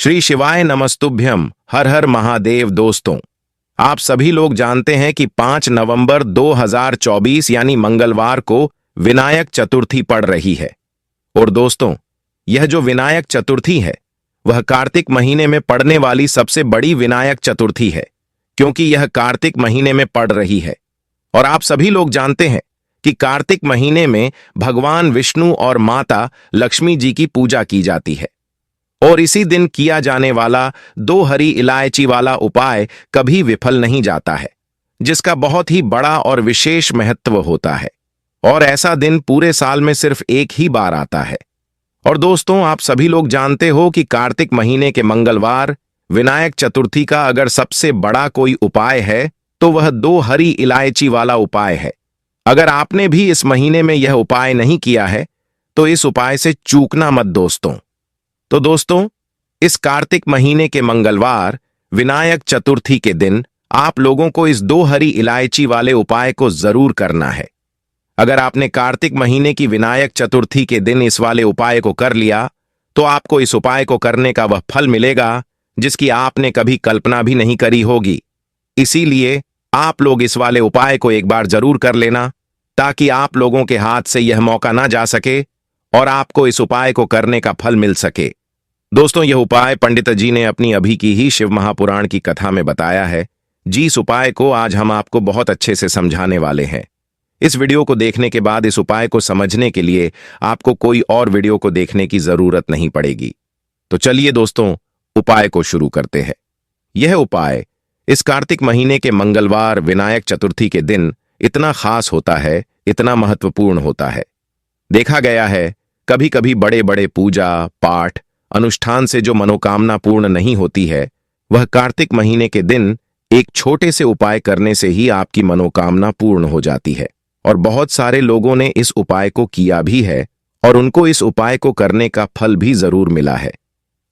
श्री शिवाय नमस्तुभ्यम। हर हर महादेव। दोस्तों, आप सभी लोग जानते हैं कि 5 नवंबर 2024 यानी मंगलवार को विनायक चतुर्थी पड़ रही है। और दोस्तों, यह जो विनायक चतुर्थी है वह कार्तिक महीने में पड़ने वाली सबसे बड़ी विनायक चतुर्थी है, क्योंकि यह कार्तिक महीने में पड़ रही है। और आप सभी लोग जानते हैं कि कार्तिक महीने में भगवान विष्णु और माता लक्ष्मी जी की पूजा की जाती है। और इसी दिन किया जाने वाला 2 हरी इलायची वाला उपाय कभी विफल नहीं जाता है, जिसका बहुत ही बड़ा और विशेष महत्व होता है। और ऐसा दिन पूरे साल में सिर्फ एक ही बार आता है। और दोस्तों, आप सभी लोग जानते हो कि कार्तिक महीने के मंगलवार विनायक चतुर्थी का अगर सबसे बड़ा कोई उपाय है तो वह 2 हरी इलायची वाला उपाय है। अगर आपने भी इस महीने में यह उपाय नहीं किया है तो इस उपाय से चूकना मत दोस्तों। तो दोस्तों, इस कार्तिक महीने के मंगलवार विनायक चतुर्थी के दिन आप लोगों को इस 2 हरी इलायची वाले उपाय को जरूर करना है। अगर आपने कार्तिक महीने की विनायक चतुर्थी के दिन इस वाले उपाय को कर लिया तो आपको इस उपाय को करने का वह फल मिलेगा जिसकी आपने कभी कल्पना भी नहीं करी होगी। इसीलिए आप लोग इस वाले उपाय को एक बार जरूर कर लेना, ताकि आप लोगों के हाथ से यह मौका ना जा सके और आपको इस उपाय को करने का फल मिल सके। दोस्तों, यह उपाय पंडित जी ने अपनी अभी की ही शिव महापुराण की कथा में बताया है। इस उपाय को आज हम आपको बहुत अच्छे से समझाने वाले हैं। इस वीडियो को देखने के बाद इस उपाय को समझने के लिए आपको कोई और वीडियो को देखने की जरूरत नहीं पड़ेगी। तो चलिए दोस्तों, उपाय को शुरू करते हैं। यह उपाय इस कार्तिक महीने के मंगलवार विनायक चतुर्थी के दिन इतना खास होता है, इतना महत्वपूर्ण होता है। देखा गया है कभी कभी बड़े बड़े पूजा पाठ अनुष्ठान से जो मनोकामना पूर्ण नहीं होती है, वह कार्तिक महीने के दिन एक छोटे से उपाय करने से ही आपकी मनोकामना पूर्ण हो जाती है। और बहुत सारे लोगों ने इस उपाय को किया भी है और उनको इस उपाय को करने का फल भी जरूर मिला है।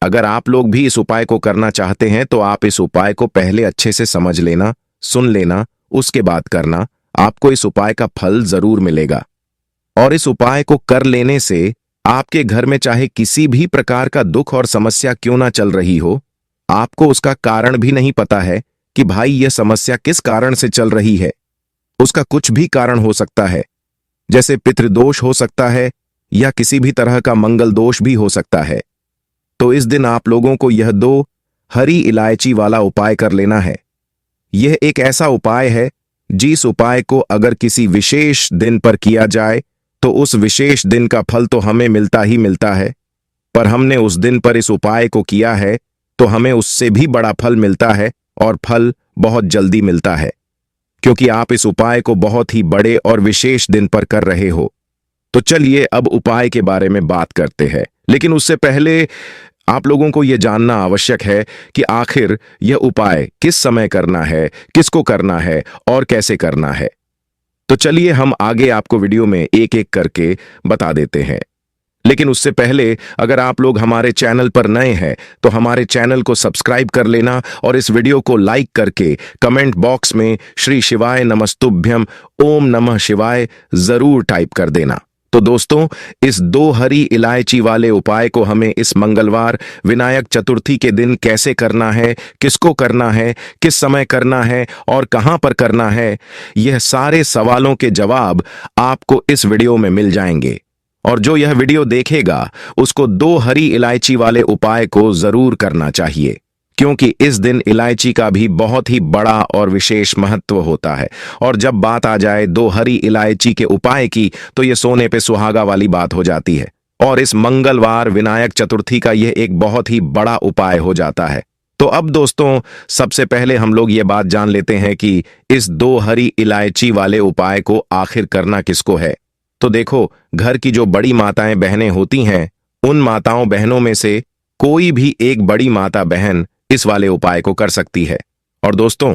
अगर आप लोग भी इस उपाय को करना चाहते हैं तो आप इस उपाय को पहले अच्छे से समझ लेना, सुन लेना, उसके बाद करना। आपको इस उपाय का फल जरूर मिलेगा। और इस उपाय को कर लेने से आपके घर में चाहे किसी भी प्रकार का दुख और समस्या क्यों ना चल रही हो, आपको उसका कारण भी नहीं पता है कि भाई यह समस्या किस कारण से चल रही है। उसका कुछ भी कारण हो सकता है, जैसे पितृदोष हो सकता है या किसी भी तरह का मंगल दोष भी हो सकता है। तो इस दिन आप लोगों को यह 2 हरी इलायची वाला उपाय कर लेना है। यह एक ऐसा उपाय है जिस उपाय को अगर किसी विशेष दिन पर किया जाए तो उस विशेष दिन का फल तो हमें मिलता ही मिलता है, पर हमने उस दिन पर इस उपाय को किया है तो हमें उससे भी बड़ा फल मिलता है, और फल बहुत जल्दी मिलता है, क्योंकि आप इस उपाय को बहुत ही बड़े और विशेष दिन पर कर रहे हो। तो चलिए अब उपाय के बारे में बात करते हैं। लेकिन उससे पहले आप लोगों को यह जानना आवश्यक है कि आखिर यह उपाय किस समय करना है, किसको करना है और कैसे करना है। तो चलिए हम आगे आपको वीडियो में एक एक करके बता देते हैं। लेकिन उससे पहले अगर आप लोग हमारे चैनल पर नए हैं तो हमारे चैनल को सब्सक्राइब कर लेना और इस वीडियो को लाइक करके कमेंट बॉक्स में श्री शिवाय नमस्तुभ्यम ओम नमः शिवाय जरूर टाइप कर देना। तो दोस्तों, इस 2 हरी इलायची वाले उपाय को हमें इस मंगलवार विनायक चतुर्थी के दिन कैसे करना है, किसको करना है, किस समय करना है और कहां पर करना है, यह सारे सवालों के जवाब आपको इस वीडियो में मिल जाएंगे। और जो यह वीडियो देखेगा उसको 2 हरी इलायची वाले उपाय को जरूर करना चाहिए, क्योंकि इस दिन इलायची का भी बहुत ही बड़ा और विशेष महत्व होता है। और जब बात आ जाए 2 हरी इलायची के उपाय की तो यह सोने पे सुहागा वाली बात हो जाती है। और इस मंगलवार विनायक चतुर्थी का यह एक बहुत ही बड़ा उपाय हो जाता है। तो अब दोस्तों, सबसे पहले हम लोग ये बात जान लेते हैं कि इस 2 हरी इलायची वाले उपाय को आखिर करना किसको है। तो देखो, घर की जो बड़ी माताएं बहनें होती हैं, उन माताओं बहनों में से कोई भी एक बड़ी माता बहन इस वाले उपाय को कर सकती है। और दोस्तों,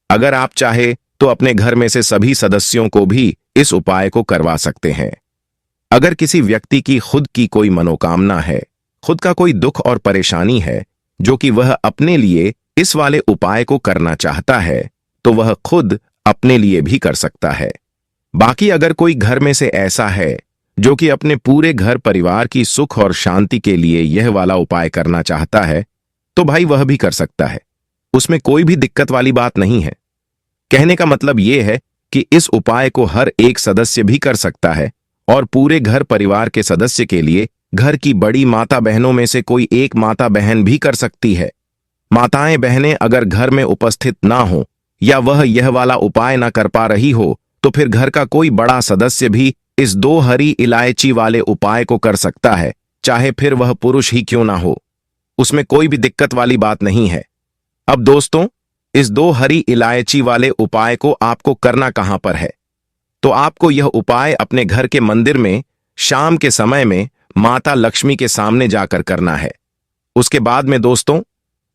अगर आप चाहे तो अपने घर में से सभी सदस्यों को भी इस उपाय को करवा सकते हैं। अगर किसी व्यक्ति की खुद की कोई मनोकामना है, खुद का कोई दुख और परेशानी है जो कि वह अपने लिए इस वाले उपाय को करना चाहता है, तो वह खुद अपने लिए भी कर सकता है। बाकी अगर कोई घर में से ऐसा है जो कि अपने पूरे घर परिवार की सुख और शांति के लिए यह वाला उपाय करना चाहता है, तो भाई वह भी कर सकता है, उसमें कोई भी दिक्कत वाली बात नहीं है। कहने का मतलब यह है कि इस उपाय को हर एक सदस्य भी कर सकता है और पूरे घर परिवार के सदस्य के लिए घर की बड़ी माता बहनों में से कोई एक माता बहन भी कर सकती है। माताएं बहनें अगर घर में उपस्थित ना हो या वह यह वाला उपाय ना कर पा रही हो तो फिर घर का कोई बड़ा सदस्य भी इस 2 हरी इलायची वाले उपाय को कर सकता है, चाहे फिर वह पुरुष ही क्यों ना हो, उसमें कोई भी दिक्कत वाली बात नहीं है। अब दोस्तों, इस 2 हरी इलायची वाले उपाय को आपको करना कहां पर है? तो आपको यह उपाय अपने घर के मंदिर में शाम के समय में माता लक्ष्मी के सामने जाकर करना है। उसके बाद में दोस्तों,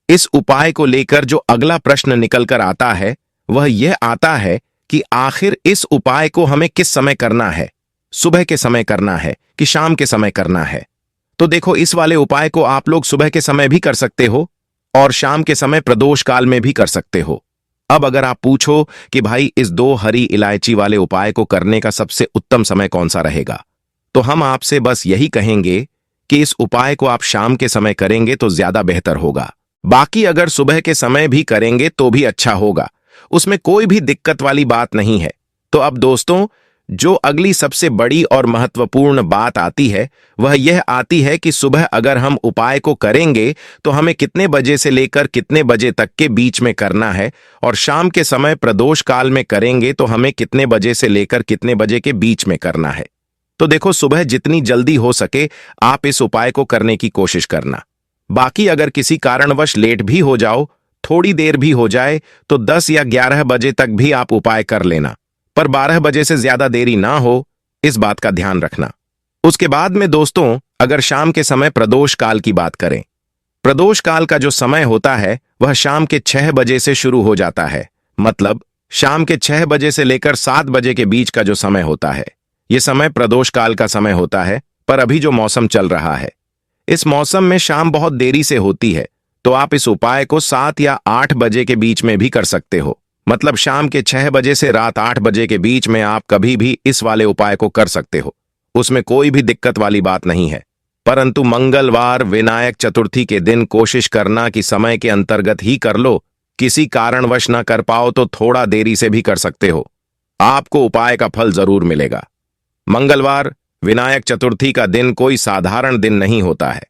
इस उपाय को लेकर जो अगला प्रश्न निकल कर आता है वह यह आता है कि आखिर इस उपाय को हमें किस समय करना है, सुबह के समय करना है कि शाम के समय करना है? तो देखो, इस वाले उपाय को आप लोग सुबह के समय भी कर सकते हो और शाम के समय प्रदोष काल में भी कर सकते हो। अब अगर आप पूछो कि भाई इस 2 हरी इलायची वाले उपाय को करने का सबसे उत्तम समय कौन सा रहेगा, तो हम आपसे बस यही कहेंगे कि इस उपाय को आप शाम के समय करेंगे तो ज्यादा बेहतर होगा। बाकी अगर सुबह के समय भी करेंगे तो भी अच्छा होगा, उसमें कोई भी दिक्कत वाली बात नहीं है। तो अब दोस्तों, जो अगली सबसे बड़ी और महत्वपूर्ण बात आती है वह यह आती है कि सुबह अगर हम उपाय को करेंगे तो हमें कितने बजे से लेकर कितने बजे तक के बीच में करना है, और शाम के समय प्रदोष काल में करेंगे तो हमें कितने बजे से लेकर कितने बजे के बीच में करना है। तो देखो, सुबह जितनी जल्दी हो सके आप इस उपाय को करने की कोशिश करना। बाकी अगर किसी कारणवश लेट भी हो जाओ, थोड़ी देर भी हो जाए, तो 10 या 11 बजे तक भी आप उपाय कर लेना, पर 12 बजे से ज्यादा देरी ना हो, इस बात का ध्यान रखना। उसके बाद में दोस्तों, अगर शाम के समय प्रदोष काल की बात करें, प्रदोष काल का जो समय होता है वह शाम के 6 बजे से शुरू हो जाता है। मतलब शाम के 6 बजे से लेकर 7 बजे के बीच का जो समय होता है, यह समय प्रदोष काल का समय होता है। पर अभी जो मौसम चल रहा है, इस मौसम में शाम बहुत देरी से होती है, तो आप इस उपाय को 7 या 8 बजे के बीच में भी कर सकते हो। मतलब शाम के 6 बजे से रात 8 बजे के बीच में आप कभी भी इस वाले उपाय को कर सकते हो, उसमें कोई भी दिक्कत वाली बात नहीं है। परंतु मंगलवार विनायक चतुर्थी के दिन कोशिश करना कि समय के अंतर्गत ही कर लो। किसी कारणवश ना कर पाओ तो थोड़ा देरी से भी कर सकते हो, आपको उपाय का फल जरूर मिलेगा। मंगलवार विनायक चतुर्थी का दिन कोई साधारण दिन नहीं होता है।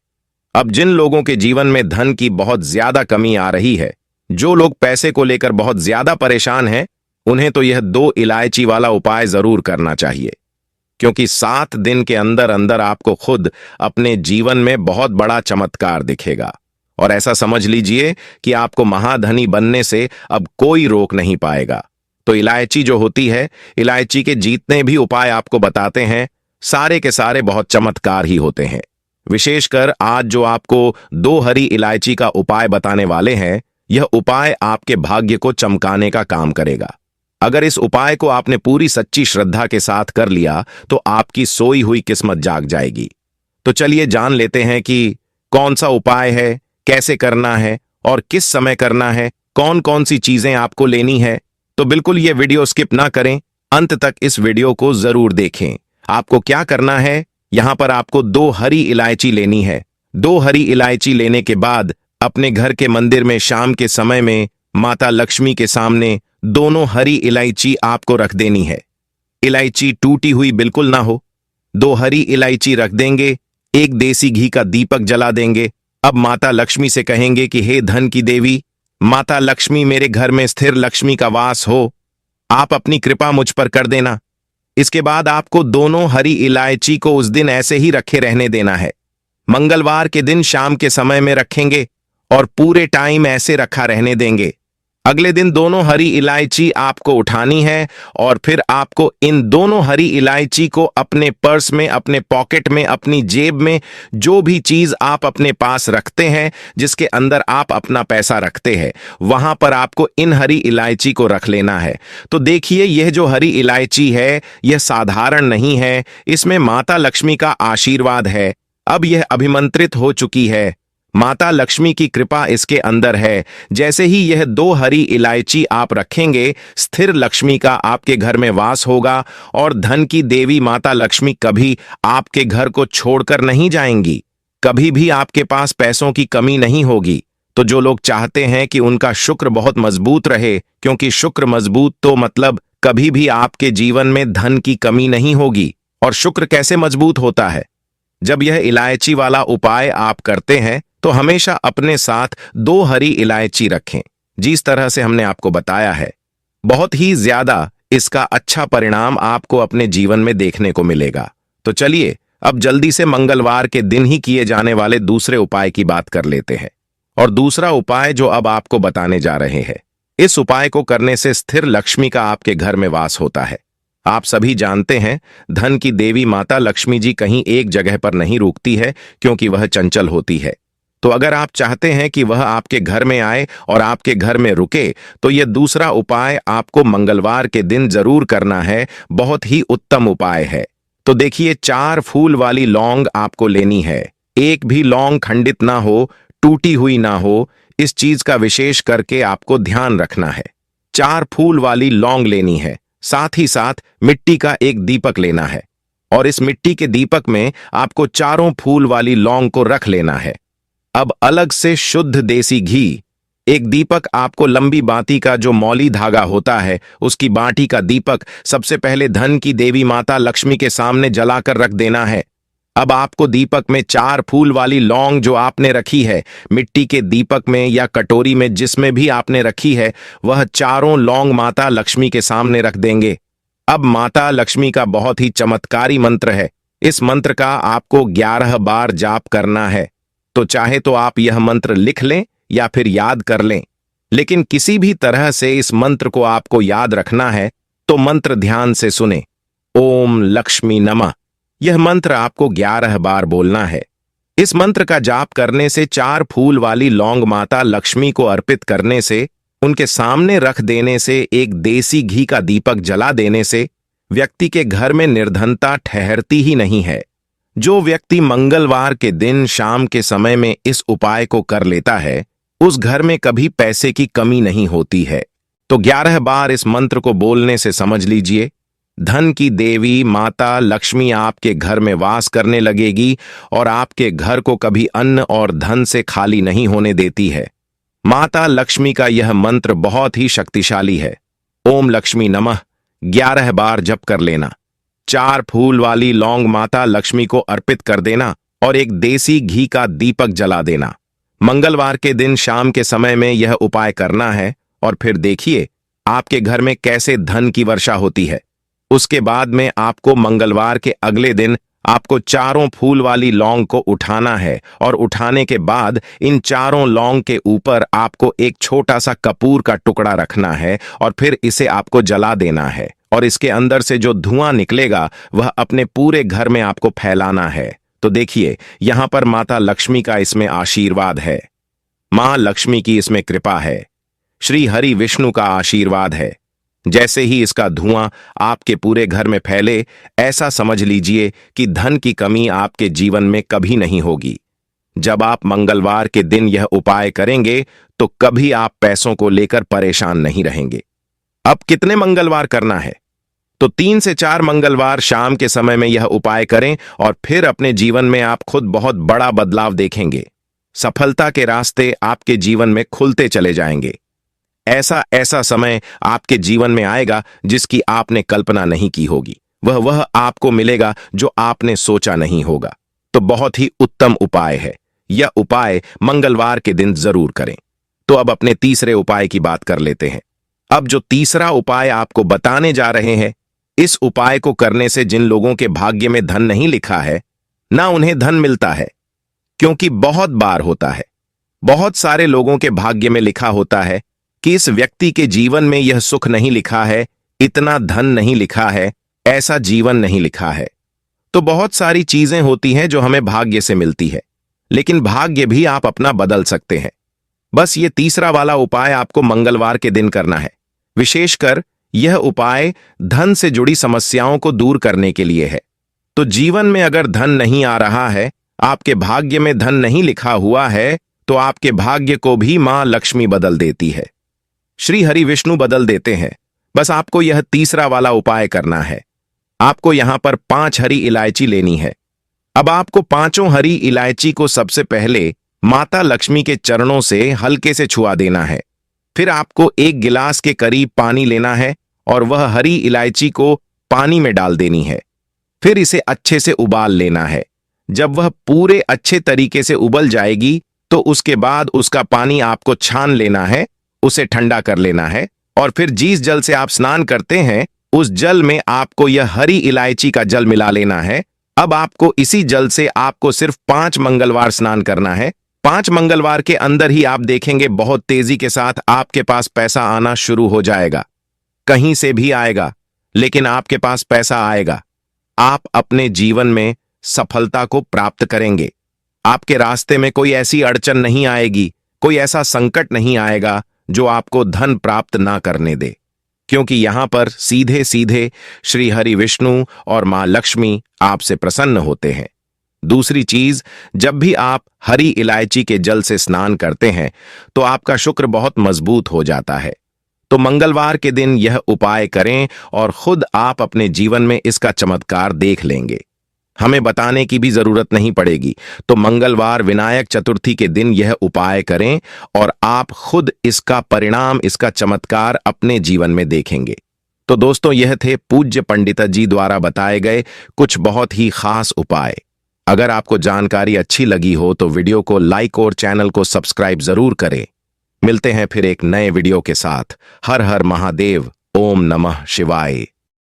अब जिन लोगों के जीवन में धन की बहुत ज्यादा कमी आ रही है, जो लोग पैसे को लेकर बहुत ज्यादा परेशान हैं, उन्हें तो यह 2 इलायची वाला उपाय जरूर करना चाहिए, क्योंकि 7 दिन के अंदर अंदर आपको खुद अपने जीवन में बहुत बड़ा चमत्कार दिखेगा। और ऐसा समझ लीजिए कि आपको महाधनी बनने से अब कोई रोक नहीं पाएगा। तो इलायची जो होती है, इलायची के जितने भी उपाय आपको बताते हैं, सारे के सारे बहुत चमत्कार ही होते हैं। विशेषकर आज जो आपको 2 हरी इलायची का उपाय बताने वाले हैं, यह उपाय आपके भाग्य को चमकाने का काम करेगा। अगर इस उपाय को आपने पूरी सच्ची श्रद्धा के साथ कर लिया तो आपकी सोई हुई किस्मत जाग जाएगी। तो चलिए जान लेते हैं कि कौन सा उपाय है, कैसे करना है और किस समय करना है, कौन कौन सी चीजें आपको लेनी है। तो बिल्कुल ये वीडियो स्किप ना करें, अंत तक इस वीडियो को जरूर देखें। आपको क्या करना है, यहां पर आपको 2 हरी इलायची लेनी है। 2 हरी इलायची लेने के बाद अपने घर के मंदिर में शाम के समय में माता लक्ष्मी के सामने दोनों हरी इलायची आपको रख देनी है। इलायची टूटी हुई बिल्कुल ना हो। 2 हरी इलायची रख देंगे, एक देसी घी का दीपक जला देंगे। अब माता लक्ष्मी से कहेंगे कि हे धन की देवी माता लक्ष्मी, मेरे घर में स्थिर लक्ष्मी का वास हो, आप अपनी कृपा मुझ पर कर देना। इसके बाद आपको दोनों हरी इलायची को उस दिन ऐसे ही रखे रहने देना है। मंगलवार के दिन शाम के समय में रखेंगे और पूरे टाइम ऐसे रखा रहने देंगे। अगले दिन दोनों हरी इलायची आपको उठानी है और फिर आपको इन दोनों हरी इलायची को अपने पर्स में, अपने पॉकेट में, अपनी जेब में, जो भी चीज आप अपने पास रखते हैं, जिसके अंदर आप अपना पैसा रखते हैं, वहां पर आपको इन हरी इलायची को रख लेना है। तो देखिए, यह जो हरी इलायची है यह साधारण नहीं है, इसमें माता लक्ष्मी का आशीर्वाद है। अब यह अभिमंत्रित हो चुकी है, माता लक्ष्मी की कृपा इसके अंदर है। जैसे ही यह 2 हरी इलायची आप रखेंगे, स्थिर लक्ष्मी का आपके घर में वास होगा और धन की देवी माता लक्ष्मी कभी आपके घर को छोड़कर नहीं जाएंगी। कभी भी आपके पास पैसों की कमी नहीं होगी। तो जो लोग चाहते हैं कि उनका शुक्र बहुत मजबूत रहे, क्योंकि शुक्र मजबूत तो मतलब कभी भी आपके जीवन में धन की कमी नहीं होगी। और शुक्र कैसे मजबूत होता है? जब यह इलायची वाला उपाय आप करते हैं तो हमेशा अपने साथ 2 हरी इलायची रखें, जिस तरह से हमने आपको बताया है। बहुत ही ज्यादा इसका अच्छा परिणाम आपको अपने जीवन में देखने को मिलेगा। तो चलिए अब जल्दी से मंगलवार के दिन ही किए जाने वाले दूसरे उपाय की बात कर लेते हैं। और दूसरा उपाय जो अब आपको बताने जा रहे हैं, इस उपाय को करने से स्थिर लक्ष्मी का आपके घर में वास होता है। आप सभी जानते हैं, धन की देवी माता लक्ष्मी जी कहीं एक जगह पर नहीं रुकती है, क्योंकि वह चंचल होती है। तो अगर आप चाहते हैं कि वह आपके घर में आए और आपके घर में रुके, तो यह दूसरा उपाय आपको मंगलवार के दिन जरूर करना है। बहुत ही उत्तम उपाय है। तो देखिए, 4 फूल वाली लौंग आपको लेनी है। एक भी लौंग खंडित ना हो, टूटी हुई ना हो, इस चीज का विशेष करके आपको ध्यान रखना है। 4 फूल वाली लौंग लेनी है। साथ ही साथ मिट्टी का एक दीपक लेना है, और इस मिट्टी के दीपक में आपको 4 फूल वाली लौंग को रख लेना है। अब अलग से शुद्ध देसी घी, एक दीपक आपको लंबी बाती का जो मौली धागा होता है, उसकी बाटी का दीपक सबसे पहले धन की देवी माता लक्ष्मी के सामने जलाकर रख देना है। अब आपको दीपक में 4 फूल वाली लौंग जो आपने रखी है, मिट्टी के दीपक में या कटोरी में जिसमें भी आपने रखी है, वह 4 लौंग माता लक्ष्मी के सामने रख देंगे। अब माता लक्ष्मी का बहुत ही चमत्कारी मंत्र है। इस मंत्र का आपको 11 बार जाप करना है। तो चाहे तो आप यह मंत्र लिख लें या फिर याद कर लें, लेकिन किसी भी तरह से इस मंत्र को आपको याद रखना है। तो मंत्र ध्यान से सुने। ओम लक्ष्मी नमः। यह मंत्र आपको 11 बार बोलना है। इस मंत्र का जाप करने से 4 फूल वाली लौंग माता लक्ष्मी को अर्पित करने से, उनके सामने रख देने से, एक देसी घी का दीपक जला देने से व्यक्ति के घर में निर्धनता ठहरती ही नहीं है। जो व्यक्ति मंगलवार के दिन शाम के समय में इस उपाय को कर लेता है, उस घर में कभी पैसे की कमी नहीं होती है। तो 11 बार इस मंत्र को बोलने से समझ लीजिए, धन की देवी माता लक्ष्मी आपके घर में वास करने लगेगी और आपके घर को कभी अन्न और धन से खाली नहीं होने देती है। माता लक्ष्मी का यह मंत्र बहुत ही शक्तिशाली है। ओम लक्ष्मी नमः 11 बार जप कर लेना। 4 फूल वाली लौंग माता लक्ष्मी को अर्पित कर देना और एक देसी घी का दीपक जला देना। मंगलवार के दिन शाम के समय में यह उपाय करना है, और फिर देखिए आपके घर में कैसे धन की वर्षा होती है। उसके बाद में आपको मंगलवार के अगले दिन आपको 4 फूल वाली लौंग को उठाना है, और उठाने के बाद इन 4 लौंग के ऊपर आपको एक छोटा सा कपूर का टुकड़ा रखना है, और फिर इसे आपको जला देना है। और इसके अंदर से जो धुआं निकलेगा वह अपने पूरे घर में आपको फैलाना है। तो देखिए, यहां पर माता लक्ष्मी का इसमें आशीर्वाद है, मां लक्ष्मी की इसमें कृपा है, श्री हरि विष्णु का आशीर्वाद है। जैसे ही इसका धुआं आपके पूरे घर में फैले, ऐसा समझ लीजिए कि धन की कमी आपके जीवन में कभी नहीं होगी। जब आप मंगलवार के दिन यह उपाय करेंगे तो कभी आप पैसों को लेकर परेशान नहीं रहेंगे। अब कितने मंगलवार करना है? तो 3 से 4 मंगलवार शाम के समय में यह उपाय करें, और फिर अपने जीवन में आप खुद बहुत बड़ा बदलाव देखेंगे। सफलता के रास्ते आपके जीवन में खुलते चले जाएंगे। ऐसा समय आपके जीवन में आएगा जिसकी आपने कल्पना नहीं की होगी। वह आपको मिलेगा जो आपने सोचा नहीं होगा। तो बहुत ही उत्तम उपाय है। यह उपाय मंगलवार के दिन जरूर करें। तो अब अपने तीसरे उपाय की बात कर लेते हैं। अब जो तीसरा उपाय आपको बताने जा रहे हैं, इस उपाय को करने से जिन लोगों के भाग्य में धन नहीं लिखा है, ना उन्हें धन मिलता है, क्योंकि बहुत बार होता है, बहुत सारे लोगों के भाग्य में लिखा होता है कि इस व्यक्ति के जीवन में यह सुख नहीं लिखा है, इतना धन नहीं लिखा है, ऐसा जीवन नहीं लिखा है। तो बहुत सारी चीजें होती हैं जो हमें भाग्य से मिलती है, लेकिन भाग्य भी आप अपना बदल सकते हैं। बस ये तीसरा वाला उपाय आपको मंगलवार के दिन करना है। विशेषकर यह उपाय धन से जुड़ी समस्याओं को दूर करने के लिए है। तो जीवन में अगर धन नहीं आ रहा है, आपके भाग्य में धन नहीं लिखा हुआ है, तो आपके भाग्य को भी मां लक्ष्मी बदल देती है, श्री हरि विष्णु बदल देते हैं। बस आपको यह तीसरा वाला उपाय करना है। आपको यहां पर 5 हरी इलायची लेनी है। अब आपको 5 हरी इलायची को सबसे पहले माता लक्ष्मी के चरणों से हल्के से छुआ देना है। फिर आपको 1 गिलास के करीब पानी लेना है और वह हरी इलायची को पानी में डाल देनी है। फिर इसे अच्छे से उबाल लेना है। जब वह पूरे अच्छे तरीके से उबल जाएगी तो उसके बाद उसका पानी आपको छान लेना है, उसे ठंडा कर लेना है और फिर जिस जल से आप स्नान करते हैं उस जल में आपको यह हरी इलायची का जल मिला लेना है। अब आपको इसी जल से आपको सिर्फ 5 मंगलवार स्नान करना है। 5 मंगलवार के अंदर ही आप देखेंगे बहुत तेजी के साथ आपके पास पैसा आना शुरू हो जाएगा। कहीं से भी आएगा, लेकिन आपके पास पैसा आएगा। आप अपने जीवन में सफलता को प्राप्त करेंगे। आपके रास्ते में कोई ऐसी अड़चन नहीं आएगी, कोई ऐसा संकट नहीं आएगा जो आपको धन प्राप्त ना करने दे, क्योंकि यहां पर सीधे सीधे श्री हरि विष्णु और मां लक्ष्मी आपसे प्रसन्न होते हैं। दूसरी चीज, जब भी आप हरी इलायची के जल से स्नान करते हैं तो आपका शुक्र बहुत मजबूत हो जाता है। तो मंगलवार के दिन यह उपाय करें और खुद आप अपने जीवन में इसका चमत्कार देख लेंगे। हमें बताने की भी जरूरत नहीं पड़ेगी। तो मंगलवार विनायक चतुर्थी के दिन यह उपाय करें और आप खुद इसका परिणाम, इसका चमत्कार अपने जीवन में देखेंगे। तो दोस्तों, यह थे पूज्य पंडित जी द्वारा बताए गए कुछ बहुत ही खास उपाय। अगर आपको जानकारी अच्छी लगी हो तो वीडियो को लाइक और चैनल को सब्सक्राइब जरूर करें। मिलते हैं फिर एक नए वीडियो के साथ। हर हर महादेव। ओम नमः शिवाय।